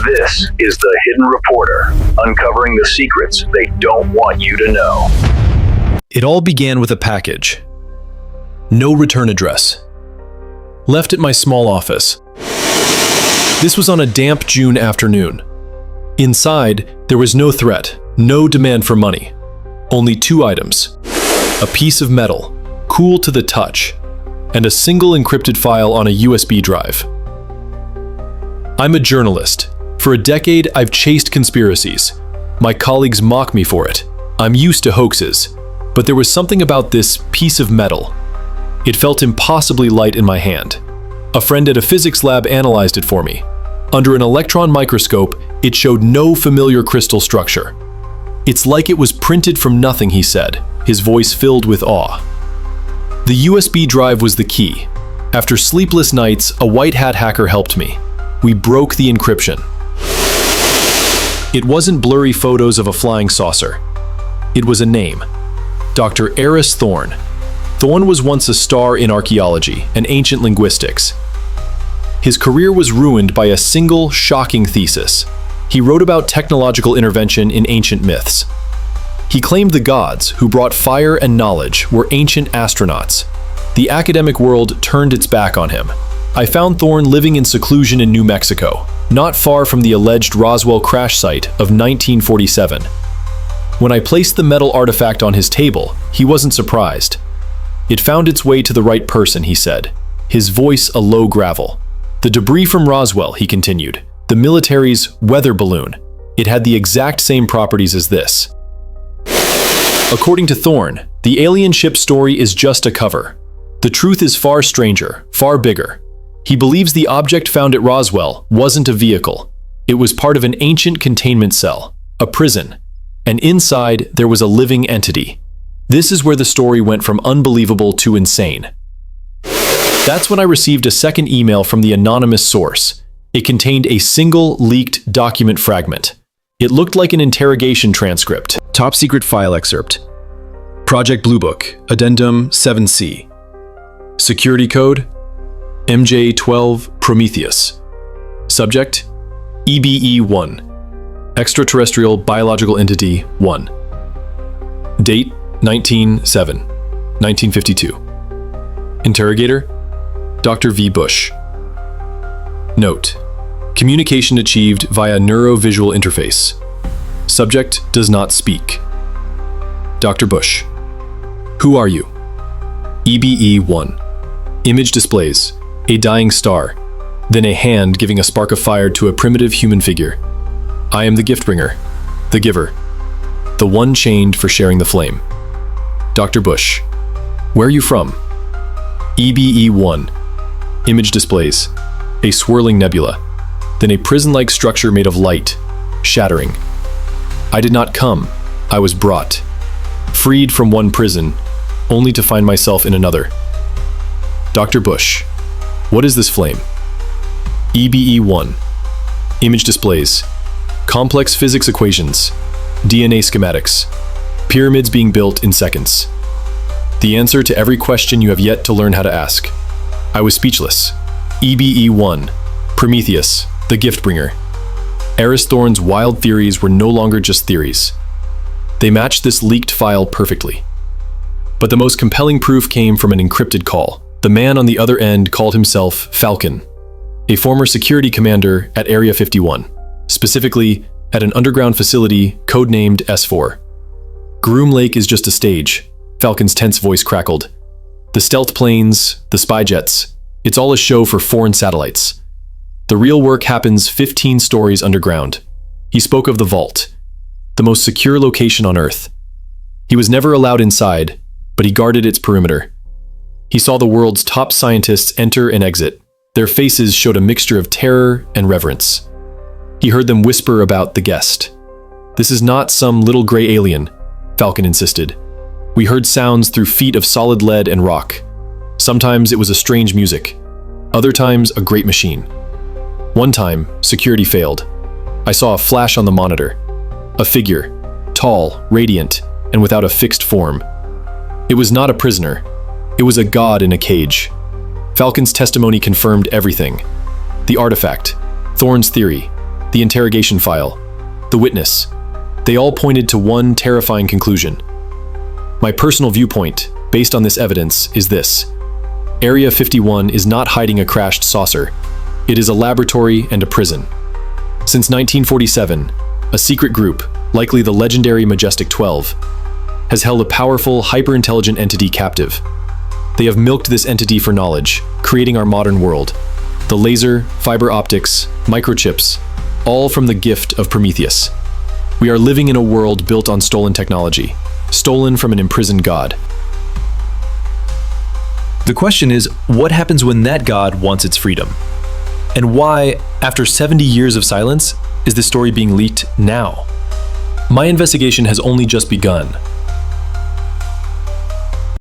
This is The Hidden Reporter, uncovering the secrets they don't want you to know. It all began with a package. No return address. Left at my small office. This was on a damp June afternoon. Inside, there was no threat, no demand for money. Only two items. A piece of metal, cool to the touch, and a single encrypted file on a USB drive. I'm a journalist. For a decade, I've chased conspiracies. My colleagues mock me for it. I'm used to hoaxes. But there was something about this piece of metal. It felt impossibly light in my hand. A friend at a physics lab analyzed it for me. Under an electron microscope, it showed no familiar crystal structure. It's like it was printed from nothing, he said, his voice filled with awe. The USB drive was the key. After sleepless nights, a white hat hacker helped me. We broke the encryption. It wasn't blurry photos of a flying saucer. It was a name. Dr. Eris Thorne. Thorne was once a star in archaeology and ancient linguistics. His career was ruined by a single, shocking thesis. He wrote about technological intervention in ancient myths. He claimed the gods, who brought fire and knowledge, were ancient astronauts. The academic world turned its back on him. I found Thorne living in seclusion in New Mexico, not far from the alleged Roswell crash site of 1947. When I placed the metal artifact on his table, he wasn't surprised. It found its way to the right person, he said, his voice a low gravel. The debris from Roswell, he continued, the military's weather balloon. It had the exact same properties as this. According to Thorne, the alien ship story is just a cover. The truth is far stranger, far bigger. He believes the object found at Roswell wasn't a vehicle. It was part of an ancient containment cell, a prison, and inside there was a living entity. This is where the story went from unbelievable to insane. That's when I received a second email from the anonymous source. It contained a single leaked document fragment. It looked like an interrogation transcript. Top secret file excerpt. Project Blue Book, Addendum 7C. Security code MJ12 Prometheus. Subject EBE1. Extraterrestrial Biological Entity 1. Date 19/7/1952. Interrogator Dr. V. Bush. Note: communication achieved via neurovisual interface. Subject does not speak. Dr. Bush. Who are you? EBE1. Image displays a dying star, then a hand giving a spark of fire to a primitive human figure. I am the gift bringer, the giver, the one chained for sharing the flame. Dr. Bush. Where are you from? EBE1. Image displays a swirling nebula, then a prison-like structure made of light, shattering. I did not come, I was brought. Freed from one prison, only to find myself in another. Dr. Bush. What is this flame? EBE1. Image displays complex physics equations, DNA schematics, pyramids being built in seconds. The answer to every question you have yet to learn how to ask. I was speechless. EBE1. Prometheus, the gift bringer. Eris Thorne's wild theories were no longer just theories. They matched this leaked file perfectly. But the most compelling proof came from an encrypted call. The man on the other end called himself Falcon, a former security commander at Area 51, specifically at an underground facility codenamed S4. Groom Lake is just a stage, Falcon's tense voice crackled. The stealth planes, the spy jets, it's all a show for foreign satellites. The real work happens 15 stories underground. He spoke of the vault, the most secure location on Earth. He was never allowed inside, but he guarded its perimeter. He saw the world's top scientists enter and exit. Their faces showed a mixture of terror and reverence. He heard them whisper about the guest. This is not some little gray alien, Falcon insisted. We heard sounds through feet of solid lead and rock. Sometimes it was a strange music, other times a great machine. One time, security failed. I saw a flash on the monitor. A figure, tall, radiant, and without a fixed form. It was not a prisoner. It was a god in a cage. Falcon's testimony confirmed everything. The artifact, Thorne's theory, the interrogation file, the witness. They all pointed to one terrifying conclusion. My personal viewpoint, based on this evidence, is this. Area 51 is not hiding a crashed saucer. It is a laboratory and a prison. Since 1947, a secret group, likely the legendary Majestic 12, has held a powerful, hyper-intelligent entity captive. They have milked this entity for knowledge, creating our modern world. The laser, fiber optics, microchips, all from the gift of Prometheus. We are living in a world built on stolen technology, stolen from an imprisoned god. The question is, what happens when that god wants its freedom? And why, after 70 years of silence, is this story being leaked now? My investigation has only just begun.